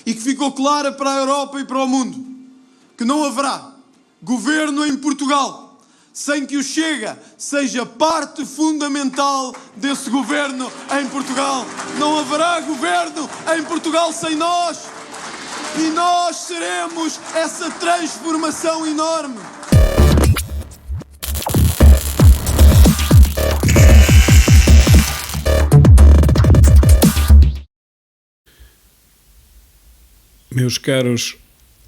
e que ficou clara para a Europa e para o mundo, que não haverá governo em Portugal sem que o Chega seja parte fundamental desse governo em Portugal. Não haverá governo em Portugal sem nós, e nós seremos essa transformação enorme. Meus caros,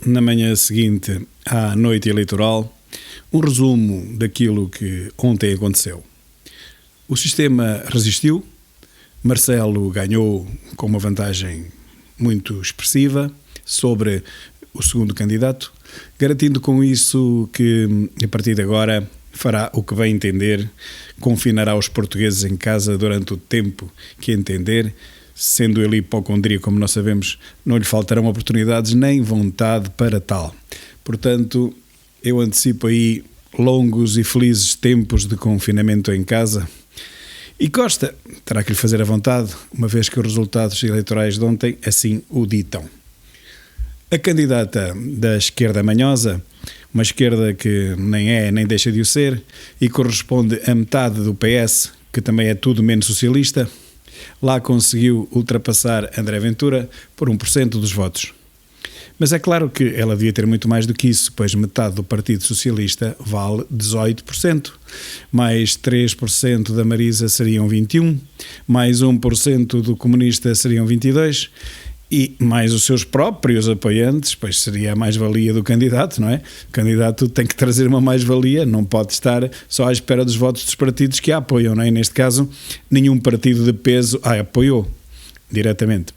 na manhã seguinte à noite eleitoral, um resumo daquilo que ontem aconteceu. O sistema resistiu, Marcelo ganhou com uma vantagem muito expressiva sobre o segundo candidato, garantindo com isso que, a partir de agora, fará o que bem entender, confinará os portugueses em casa durante o tempo que entender. Sendo ele hipocondríaco, como nós sabemos, não lhe faltarão oportunidades nem vontade para tal. Portanto, eu antecipo aí longos e felizes tempos de confinamento em casa. E Costa terá que lhe fazer a vontade, uma vez que os resultados eleitorais de ontem assim o ditam. A candidata da esquerda manhosa, uma esquerda que nem é nem deixa de o ser, e corresponde a metade do PS, que também é tudo menos socialista, lá conseguiu ultrapassar André Ventura por 1% dos votos. Mas é claro que ela devia ter muito mais do que isso, pois metade do Partido Socialista vale 18%, mais 3% da Marisa seriam 21%, mais 1% do Comunista seriam 22%, e mais os seus próprios apoiantes, pois seria a mais-valia do candidato, não é? O candidato tem que trazer uma mais-valia, não pode estar só à espera dos votos dos partidos que a apoiam, não é? Neste caso, nenhum partido de peso a apoiou diretamente.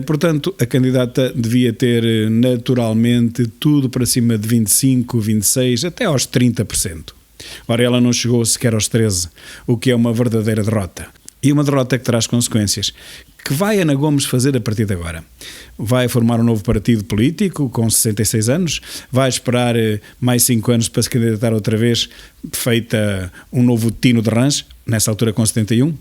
Portanto, a candidata devia ter naturalmente tudo para cima de 25%, 26%, até aos 30%. Ora, ela não chegou sequer aos 13%, o que é uma verdadeira derrota. E uma derrota que traz consequências. Que vai Ana Gomes fazer a partir de agora? Vai formar um novo partido político com 66 anos? Vai esperar mais 5 anos para se candidatar outra vez, feita um novo Tino de Range, nessa altura com 71?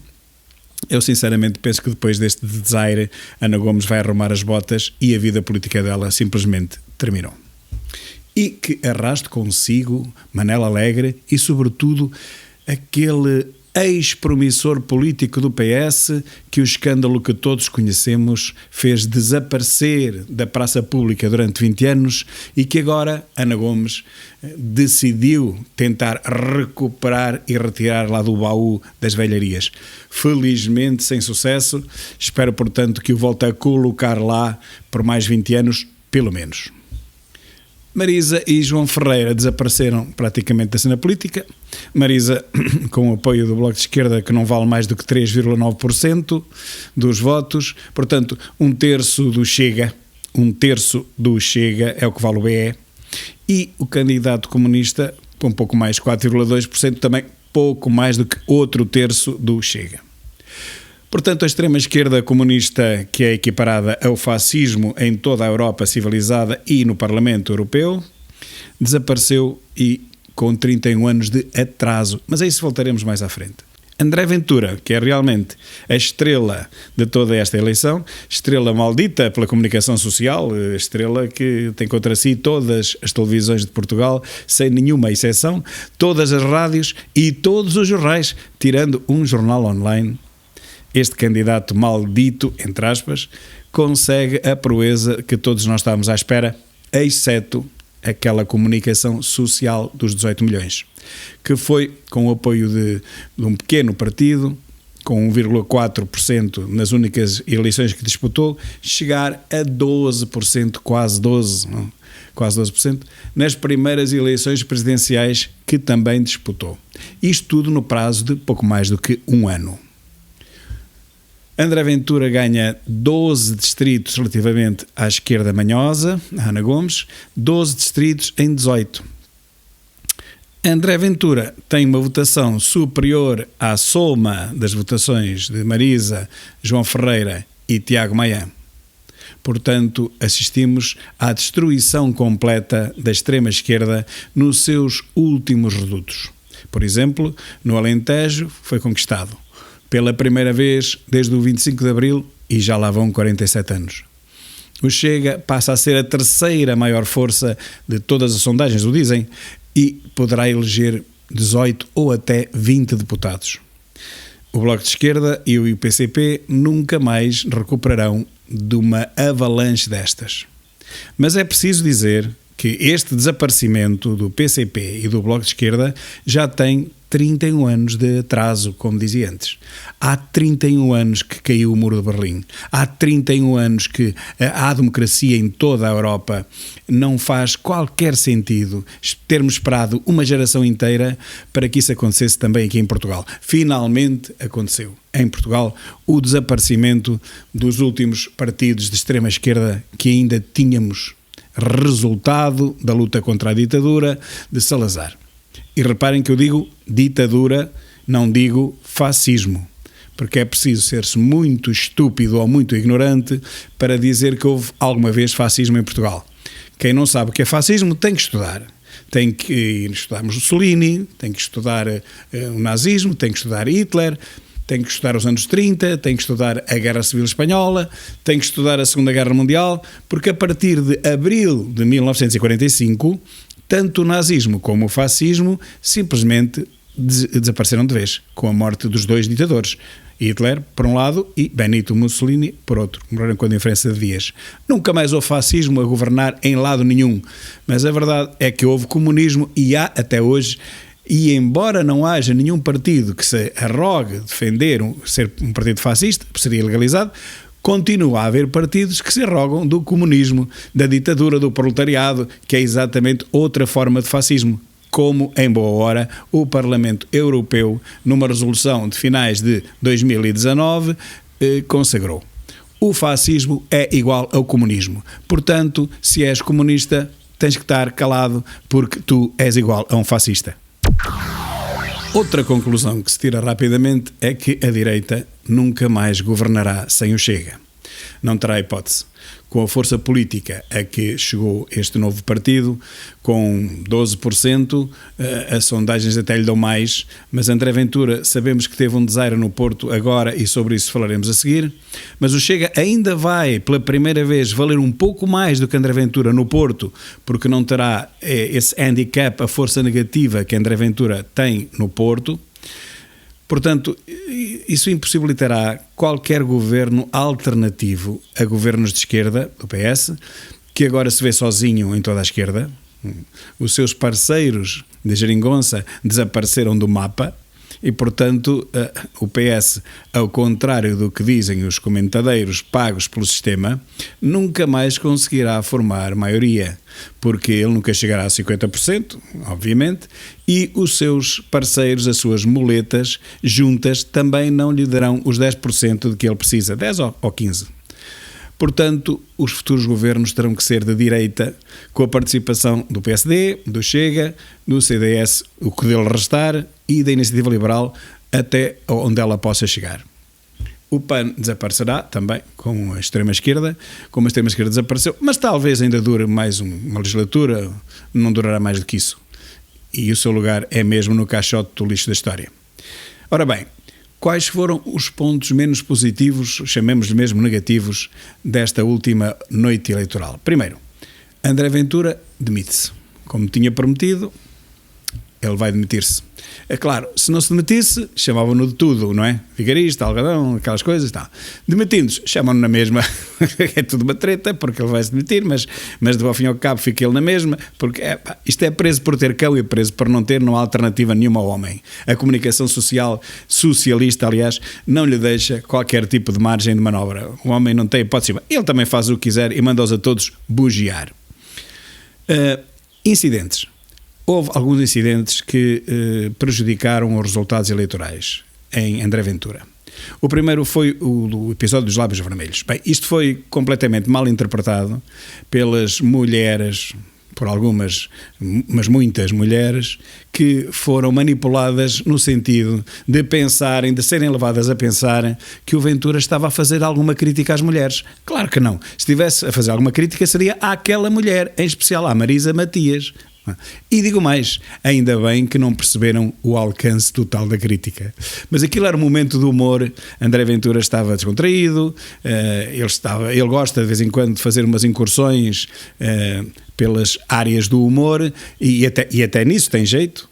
Eu sinceramente penso que depois deste desaire, Ana Gomes vai arrumar as botas e a vida política dela simplesmente terminou. E que arraste consigo Manel Alegre e, sobretudo, aquele ex-promissor político do PS que o escândalo que todos conhecemos fez desaparecer da praça pública durante 20 anos e que agora Ana Gomes decidiu tentar recuperar e retirar lá do baú das velharias. Felizmente sem sucesso, espero portanto que o volte a colocar lá por mais 20 anos, pelo menos. Marisa e João Ferreira desapareceram praticamente da cena política. Marisa com o apoio do Bloco de Esquerda, que não vale mais do que 3,9% dos votos, portanto um terço do Chega é o que vale o BE, e o candidato comunista com um pouco mais, 4,2%, também pouco mais do que outro terço do Chega. Portanto, a extrema-esquerda comunista, que é equiparada ao fascismo em toda a Europa civilizada e no Parlamento Europeu, desapareceu e com 31 anos de atraso. Mas a isso voltaremos mais à frente. André Ventura, que é realmente a estrela de toda esta eleição, estrela maldita pela comunicação social, estrela que tem contra si todas as televisões de Portugal, sem nenhuma exceção, todas as rádios e todos os jornais, tirando um jornal online. Este candidato maldito, entre aspas, consegue a proeza que todos nós estávamos à espera, exceto aquela comunicação social dos 18 milhões, que foi com o apoio de um pequeno partido, com 1,4% nas únicas eleições que disputou, chegar a 12%, quase 12%, nas primeiras eleições presidenciais que também disputou. Isto tudo no prazo de pouco mais do que um ano. André Ventura ganha 12 distritos relativamente à esquerda manhosa, a Ana Gomes, 12 distritos em 18. André Ventura tem uma votação superior à soma das votações de Marisa, João Ferreira e Tiago Maia. Portanto, assistimos à destruição completa da extrema-esquerda nos seus últimos redutos. Por exemplo, no Alentejo foi conquistado pela primeira vez desde o 25 de Abril e já lá vão 47 anos. O Chega passa a ser a terceira maior força de todas as sondagens, o dizem, e poderá eleger 18 ou até 20 deputados. O Bloco de Esquerda e o PCP nunca mais recuperarão de uma avalanche destas. Mas é preciso dizer que este desaparecimento do PCP e do Bloco de Esquerda já tem 31 anos de atraso, como dizia antes. Há 31 anos que caiu o Muro de Berlim. Há 31 anos que a democracia em toda a Europa. Não faz qualquer sentido termos esperado uma geração inteira para que isso acontecesse também aqui em Portugal. Finalmente aconteceu. Em Portugal, o desaparecimento dos últimos partidos de extrema-esquerda que ainda tínhamos, resultado da luta contra a ditadura de Salazar. E reparem que eu digo ditadura, não digo fascismo, porque é preciso ser-se muito estúpido ou muito ignorante para dizer que houve alguma vez fascismo em Portugal. Quem não sabe o que é fascismo tem que estudar. Tem que estudar Mussolini, tem que estudar o nazismo, tem que estudar Hitler, tem que estudar os anos 30, tem que estudar a Guerra Civil Espanhola, tem que estudar a Segunda Guerra Mundial, porque a partir de abril de 1945, tanto o nazismo como o fascismo simplesmente desapareceram de vez, com a morte dos dois ditadores, Hitler por um lado e Benito Mussolini por outro, morreram com a diferença de dias. Nunca mais houve fascismo a governar em lado nenhum, mas a verdade é que houve comunismo e há até hoje. E embora não haja nenhum partido que se arrogue defender ser um partido fascista, seria legalizado, continua a haver partidos que se arrogam do comunismo, da ditadura do proletariado, que é exatamente outra forma de fascismo, como em boa hora o Parlamento Europeu, numa resolução de finais de 2019, consagrou. O fascismo é igual ao comunismo. Portanto, se és comunista, tens que estar calado porque tu és igual a um fascista. Outra conclusão que se tira rapidamente é que a direita nunca mais governará sem o Chega. Não terá hipótese. Com a força política a que chegou este novo partido, com 12%, as sondagens até lhe dão mais, mas André Ventura sabemos que teve um desaire no Porto agora e sobre isso falaremos a seguir, mas o Chega ainda vai, pela primeira vez, valer um pouco mais do que André Ventura no Porto, porque não terá esse handicap, a força negativa que André Ventura tem no Porto. Portanto, isso impossibilitará qualquer governo alternativo a governos de esquerda, do PS, que agora se vê sozinho em toda a esquerda. Os seus parceiros de geringonça desapareceram do mapa e, portanto, o PS, ao contrário do que dizem os comentadeiros pagos pelo sistema, nunca mais conseguirá formar maioria, porque ele nunca chegará a 50%, obviamente, e os seus parceiros, as suas muletas juntas, também não lhe darão os 10% de que ele precisa, 10 ou 15%. Portanto, os futuros governos terão que ser de direita, com a participação do PSD, do Chega, do CDS, o que dele restar, e da Iniciativa Liberal, até onde ela possa chegar. O PAN desaparecerá também com a extrema-esquerda, como a extrema-esquerda desapareceu, mas talvez ainda dure mais uma legislatura, não durará mais do que isso. E o seu lugar é mesmo no caixote do lixo da história. Ora bem, quais foram os pontos menos positivos, chamemos-lhe mesmo negativos, desta última noite eleitoral? Primeiro, André Ventura demite-se. Como tinha prometido, ele vai demitir-se. É claro, se não se demitisse, chamavam-no de tudo, não é? Vigarista, algadão, aquelas coisas, tal. Demitindo-se, chamam-no na mesma. É tudo uma treta, porque ele vai se demitir, mas ao fim e ao cabo fica ele na mesma, porque isto é preso por ter cão e preso por não ter, não há alternativa nenhuma ao homem. A comunicação social, socialista, aliás, não lhe deixa qualquer tipo de margem de manobra. O homem não tem hipótese. Ele também faz o que quiser e manda-os a todos bugiar. Incidentes. Houve alguns incidentes que prejudicaram os resultados eleitorais em André Ventura. O primeiro foi o episódio dos lábios vermelhos. Bem, isto foi completamente mal interpretado pelas mulheres, por algumas, mas muitas mulheres, que foram manipuladas no sentido de pensarem, de serem levadas a pensar que o Ventura estava a fazer alguma crítica às mulheres. Claro que não. Se estivesse a fazer alguma crítica seria àquela mulher, em especial à Marisa Matias, E digo mais, ainda bem que não perceberam o alcance total da crítica. Mas aquilo era um momento de humor. André Ventura estava descontraído, ele gosta de vez em quando de fazer umas incursões pelas áreas do humor e até nisso tem jeito.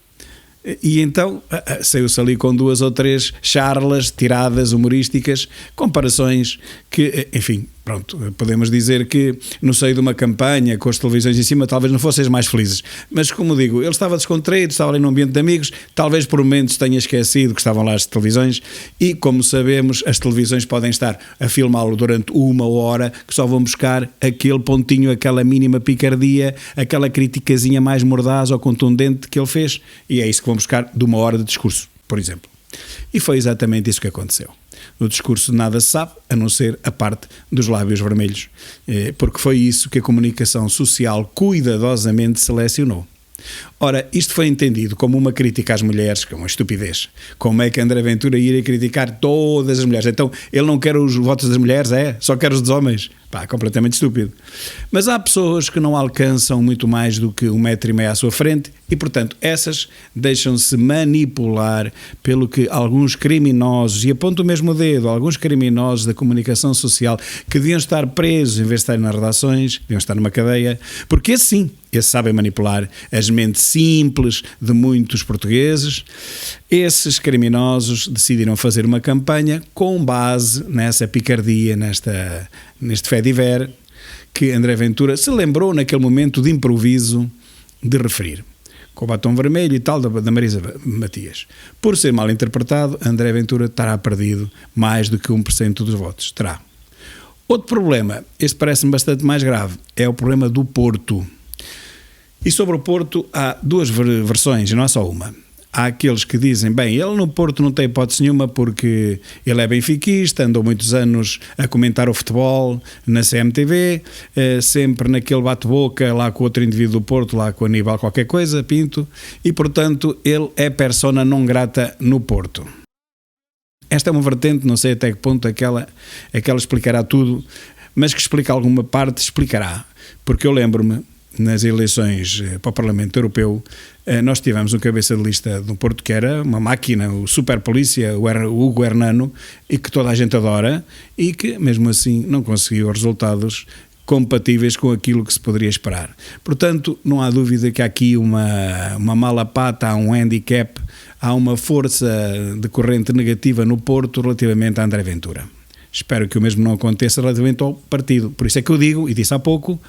E então saiu-se ali com 2 ou 3 charlas, tiradas humorísticas, comparações que, enfim, pronto, podemos dizer que no seio de uma campanha com as televisões em cima talvez não fossem as mais felizes, mas como digo, ele estava descontraído, estava ali num ambiente de amigos, talvez por momentos tenha esquecido que estavam lá as televisões e, como sabemos, as televisões podem estar a filmá-lo durante 1 hora que só vão buscar aquele pontinho, aquela mínima picardia, aquela criticazinha mais mordaz ou contundente que ele fez, e é isso que vão buscar de 1 hora de discurso, por exemplo. E foi exatamente isso que aconteceu. No discurso nada se sabe, a não ser a parte dos lábios vermelhos, porque foi isso que a comunicação social cuidadosamente selecionou. Ora, isto foi entendido como uma crítica às mulheres, que é uma estupidez. Como é que André Ventura iria criticar todas as mulheres? Então, ele não quer os votos das mulheres, só quer os dos homens? Pá, completamente estúpido. Mas há pessoas que não alcançam muito mais do que 1,5 metro à sua frente e, portanto, essas deixam-se manipular pelo que alguns criminosos, e aponto o mesmo dedo, alguns criminosos da comunicação social que deviam estar presos em vez de estarem nas redações, deviam estar numa cadeia, porque esses sabem manipular as mentes simples de muitos portugueses. Esses criminosos decidiram fazer uma campanha com base nessa picardia, neste fait divers que André Ventura se lembrou naquele momento de improviso de referir, com o batom vermelho e tal da Marisa Matias. Por ser mal interpretado, André Ventura terá perdido mais do que 1% dos votos. Terá. Outro problema, este parece-me bastante mais grave, é o problema do Porto. E sobre o Porto há 2 versões, e não há só uma. Há aqueles que dizem, bem, ele no Porto não tem hipótese nenhuma porque ele é benfiquista, andou muitos anos a comentar o futebol na CMTV, sempre naquele bate-boca lá com outro indivíduo do Porto, lá com o Aníbal qualquer coisa, Pinto, e portanto ele é persona non grata no Porto. Esta é uma vertente, não sei até que ponto aquela explicará tudo, mas que explica alguma parte, explicará, porque eu lembro-me, nas eleições para o Parlamento Europeu, nós tivemos um cabeça de lista do Porto que era uma máquina, o super polícia, o Hugo Hernano, e que toda a gente adora, e que mesmo assim não conseguiu resultados compatíveis com aquilo que se poderia esperar. Portanto, não há dúvida que há aqui uma mala pata, há um handicap, há uma força de corrente negativa no Porto relativamente a André Ventura. Espero que o mesmo não aconteça relativamente ao partido. Por isso é que eu digo, e disse há pouco,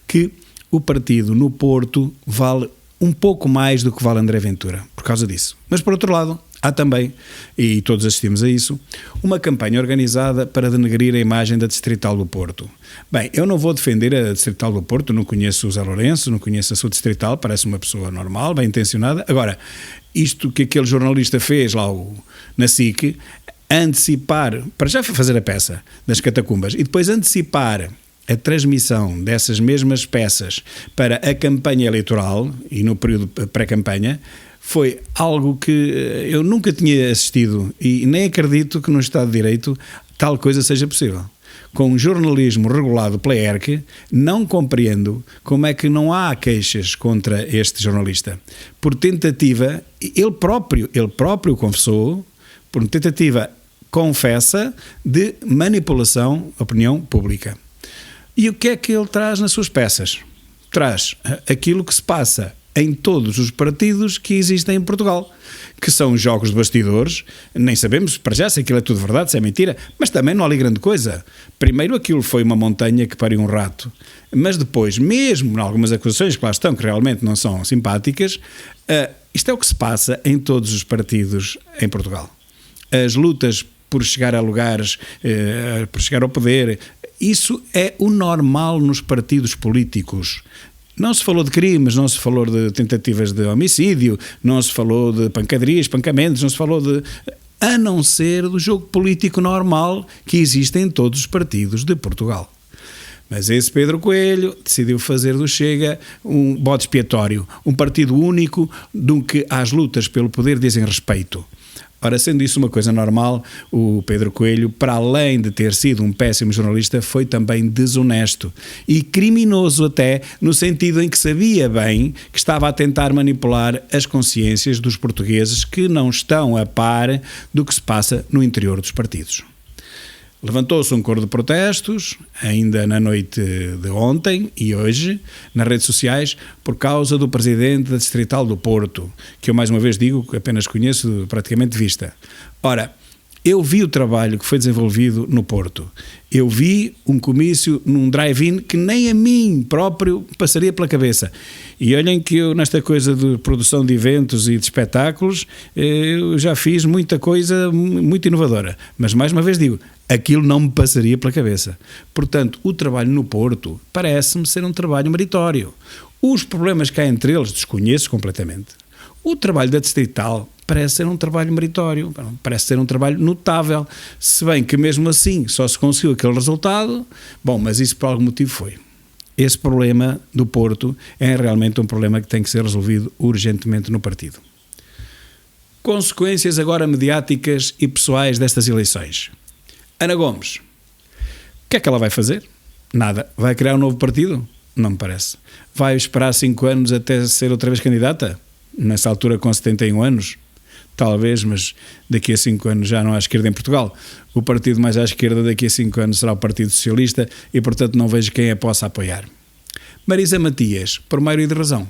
que o partido no Porto vale um pouco mais do que vale André Ventura, por causa disso. Mas por outro lado, há também, e todos assistimos a isso, uma campanha organizada para denegrir a imagem da Distrital do Porto. Bem, eu não vou defender a Distrital do Porto, não conheço o Zé Lourenço, não conheço a sua Distrital, parece uma pessoa normal, bem intencionada. Agora, isto que aquele jornalista fez lá na SIC, antecipar, para já fazer a peça das catacumbas, e depois antecipar a transmissão dessas mesmas peças para a campanha eleitoral e no período pré-campanha foi algo que eu nunca tinha assistido e nem acredito que no Estado de Direito tal coisa seja possível. Com um jornalismo regulado pela ERC, não compreendo como é que não há queixas contra este jornalista. Por tentativa, ele próprio confessou, por tentativa confessa de manipulação da opinião pública. E o que é que ele traz nas suas peças? Traz aquilo que se passa em todos os partidos que existem em Portugal, que são jogos de bastidores, nem sabemos para já se aquilo é tudo verdade, se é mentira, mas também não há ali grande coisa. Primeiro aquilo foi uma montanha que pariu um rato, mas depois, mesmo em algumas acusações que lá estão, que realmente não são simpáticas, isto é o que se passa em todos os partidos em Portugal. As lutas por chegar a lugares, por chegar ao poder, isso é o normal nos partidos políticos. Não se falou de crimes, não se falou de tentativas de homicídio, não se falou de pancadarias, espancamentos, não se falou de... a não ser do jogo político normal que existe em todos os partidos de Portugal. Mas esse Pedro Coelho decidiu fazer do Chega um bode expiatório, um partido único do que às lutas pelo poder dizem respeito. Ora, sendo isso uma coisa normal, o Pedro Coelho, para além de ter sido um péssimo jornalista, foi também desonesto e criminoso até, no sentido em que sabia bem que estava a tentar manipular as consciências dos portugueses que não estão a par do que se passa no interior dos partidos. Levantou-se um coro de protestos, ainda na noite de ontem e hoje, nas redes sociais, por causa do presidente da Distrital do Porto, que eu mais uma vez digo que apenas conheço praticamente de vista. Ora, eu vi o trabalho que foi desenvolvido no Porto. Eu vi um comício num drive-in que nem a mim próprio passaria pela cabeça. E olhem que eu, nesta coisa de produção de eventos e de espetáculos, eu já fiz muita coisa muito inovadora. Mas, mais uma vez digo, aquilo não me passaria pela cabeça. Portanto, o trabalho no Porto parece-me ser um trabalho meritório. Os problemas que há entre eles desconheço completamente. O trabalho da Distrital parece ser um trabalho meritório, parece ser um trabalho notável, se bem que mesmo assim só se conseguiu aquele resultado, bom, mas isso por algum motivo foi. Esse problema do Porto é realmente um problema que tem que ser resolvido urgentemente no partido. Consequências agora mediáticas e pessoais destas eleições. Ana Gomes, o que é que ela vai fazer? Nada. Vai criar um novo partido? Não me parece. Vai esperar 5 anos até ser outra vez candidata? Nessa altura com 71 anos? Talvez, mas daqui a 5 anos já não há esquerda em Portugal. O partido mais à esquerda daqui a 5 anos será o Partido Socialista e, portanto, não vejo quem a possa apoiar. Marisa Matias, por maioria de razão,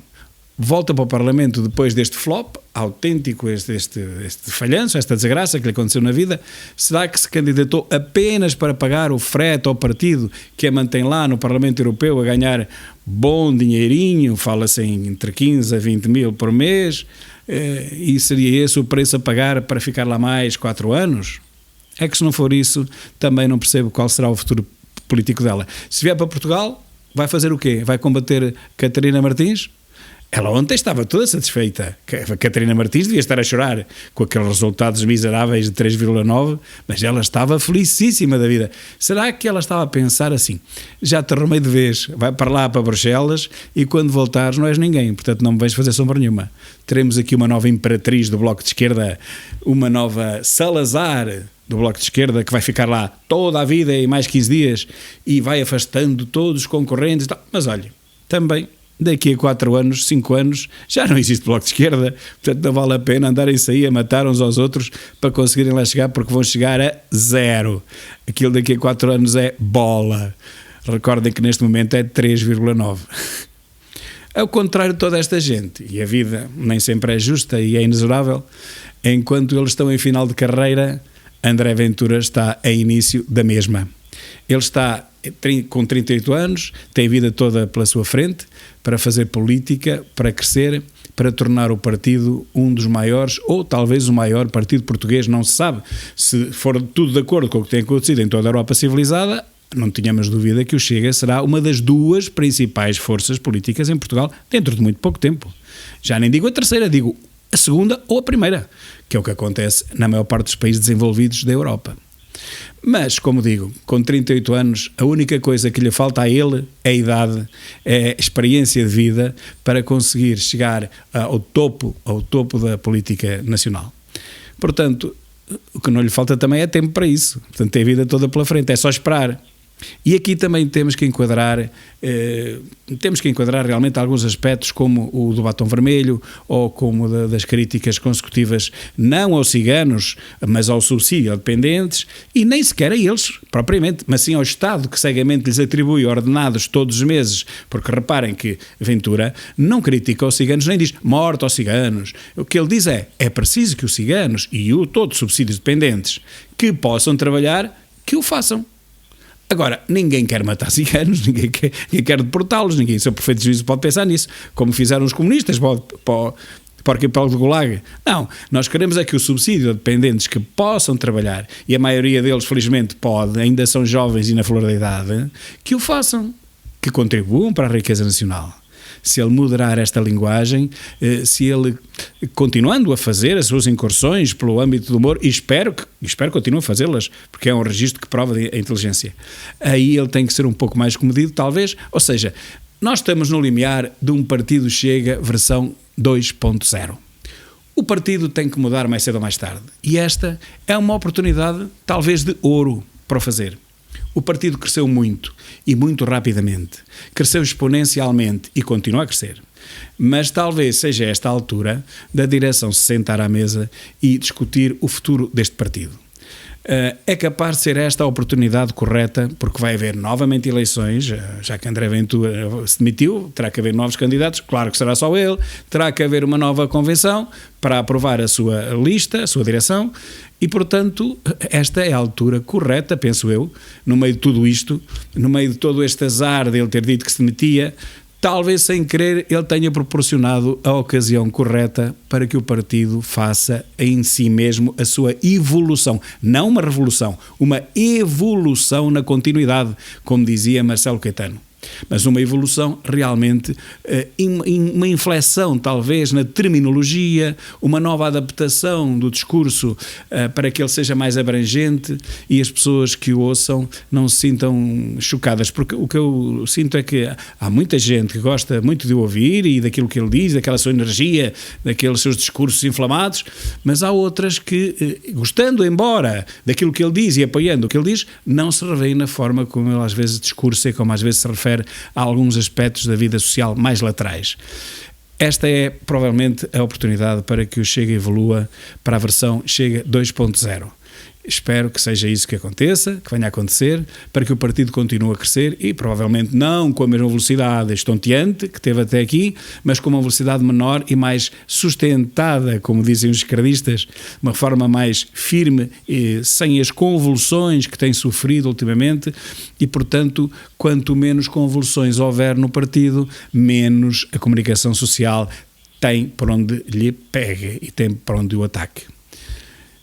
volta para o Parlamento depois deste flop autêntico, este falhanço, esta desgraça que lhe aconteceu na vida. Será que se candidatou apenas para pagar o frete ao partido que a mantém lá no Parlamento Europeu a ganhar bom dinheirinho, fala-se em entre 15 a 20 mil por mês, e seria esse o preço a pagar para ficar lá mais 4 anos? É que se não for isso, também não percebo qual será o futuro político dela. Se vier para Portugal, vai fazer o quê? Vai combater Catarina Martins? Ela ontem estava toda satisfeita. A Catarina Martins devia estar a chorar com aqueles resultados miseráveis de 3,9, mas ela estava felicíssima da vida. Será que ela estava a pensar assim? Já te arrumei de vez, vai para lá, para Bruxelas, e quando voltares não és ninguém, portanto não me vais fazer sombra nenhuma. Teremos aqui uma nova imperatriz do Bloco de Esquerda, uma nova Salazar do Bloco de Esquerda, que vai ficar lá toda a vida e mais 15 dias e vai afastando todos os concorrentes. Mas olha, também daqui a 4 anos, 5 anos, já não existe Bloco de Esquerda, portanto não vale a pena andarem-se aí a matar uns aos outros para conseguirem lá chegar, porque vão chegar a 0. Aquilo daqui a 4 anos é bola. Recordem que neste momento é 3,9. Ao contrário de toda esta gente, e a vida nem sempre é justa e é inexorável, enquanto eles estão em final de carreira, André Ventura está a início da mesma. Ele está com 38 anos, tem a vida toda pela sua frente para fazer política, para crescer, para tornar o partido um dos maiores, ou talvez o maior partido português, não se sabe. Se for tudo de acordo com o que tem acontecido em toda a Europa civilizada, não tínhamos dúvida que o Chega será uma das 2 principais forças políticas em Portugal dentro de muito pouco tempo. Já nem digo a terceira, digo a segunda ou a primeira, que é o que acontece na maior parte dos países desenvolvidos da Europa. Mas, como digo, com 38 anos, a única coisa que lhe falta a ele é a idade, é a experiência de vida para conseguir chegar ao topo da política nacional. Portanto, o que não lhe falta também é tempo para isso. Portanto, tem a vida toda pela frente, é só esperar. E aqui também temos que enquadrar realmente alguns aspectos, como o do batom vermelho, ou como das críticas consecutivas não aos ciganos, mas ao subsídio a dependentes, e nem sequer a eles propriamente, mas sim ao Estado, que cegamente lhes atribui ordenados todos os meses, porque reparem que Ventura não critica os ciganos, nem diz morte aos ciganos. O que ele diz é preciso que os ciganos e todos os subsídios dependentes que possam trabalhar, que o façam. Agora, ninguém quer matar ciganos, ninguém quer deportá-los, ninguém, seu perfeito juízo pode pensar nisso, como fizeram os comunistas para o arquipélago de Gulag. Não, nós queremos é que o subsídio a dependentes que possam trabalhar, e a maioria deles felizmente pode, ainda são jovens e na flor da idade, que o façam, que contribuam para a riqueza nacional. Se ele moderar esta linguagem, se ele, continuando a fazer as suas incursões pelo âmbito do humor, e espero que continue a fazê-las, porque é um registro que prova a inteligência, aí ele tem que ser um pouco mais comedido, talvez. Ou seja, nós estamos no limiar de um partido Chega versão 2.0. O partido tem que mudar mais cedo ou mais tarde. E esta é uma oportunidade, talvez de ouro, para o fazer. O partido cresceu muito e muito rapidamente. Cresceu exponencialmente e continua a crescer. Mas talvez seja esta a altura da direção se sentar à mesa e discutir o futuro deste partido. É capaz de ser esta a oportunidade correta, porque vai haver novamente eleições, já que André Ventura se demitiu, terá que haver novos candidatos, claro que será só ele, terá que haver uma nova convenção para aprovar a sua lista, a sua direção, e portanto esta é a altura correta, penso eu, no meio de tudo isto, no meio de todo este azar de ele ter dito que se demitia. Talvez sem querer ele tenha proporcionado a ocasião correta para que o partido faça em si mesmo a sua evolução. Não uma revolução, uma evolução na continuidade, como dizia Marcelo Caetano. Mas uma evolução realmente, uma inflexão talvez na terminologia, uma nova adaptação do discurso para que ele seja mais abrangente e as pessoas que o ouçam não se sintam chocadas, porque o que eu sinto é que há muita gente que gosta muito de o ouvir e daquilo que ele diz, daquela sua energia, daqueles seus discursos inflamados, mas há outras que, gostando embora daquilo que ele diz e apoiando o que ele diz, não se revêem na forma como ele às vezes discursa e como às vezes se refere a alguns aspectos da vida social mais laterais. Esta é provavelmente a oportunidade para que o Chega evolua para a versão Chega 2.0. Espero que seja isso que aconteça, que venha a acontecer, para que o partido continue a crescer e provavelmente não com a mesma velocidade estonteante que teve até aqui, mas com uma velocidade menor e mais sustentada, como dizem os esquerdistas, uma forma mais firme, e sem as convulsões que tem sofrido ultimamente e, portanto, quanto menos convulsões houver no partido, menos a comunicação social tem por onde lhe pegue e tem por onde o ataque.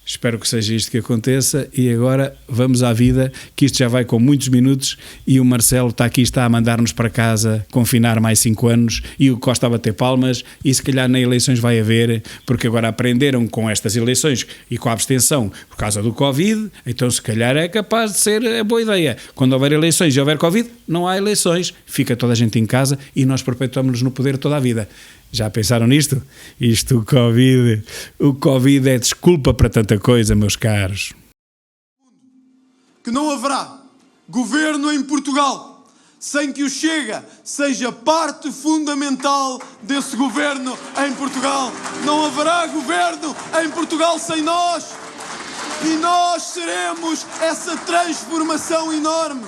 Espero que seja isto que aconteça e agora vamos à vida, que isto já vai com muitos minutos e o Marcelo está a mandar-nos para casa confinar mais 5 anos e o Costa a bater palmas e se calhar nas eleições vai haver, porque agora aprenderam com estas eleições e com a abstenção por causa do Covid, então se calhar é capaz de ser a boa ideia. Quando houver eleições e houver Covid, não há eleições, fica toda a gente em casa e nós perpetuamos-nos no poder toda a vida. Já pensaram nisto? O Covid é desculpa para tanta coisa, meus caros. Que não haverá governo em Portugal sem que o Chega seja parte fundamental desse governo em Portugal. Não haverá governo em Portugal sem nós. E nós seremos essa transformação enorme.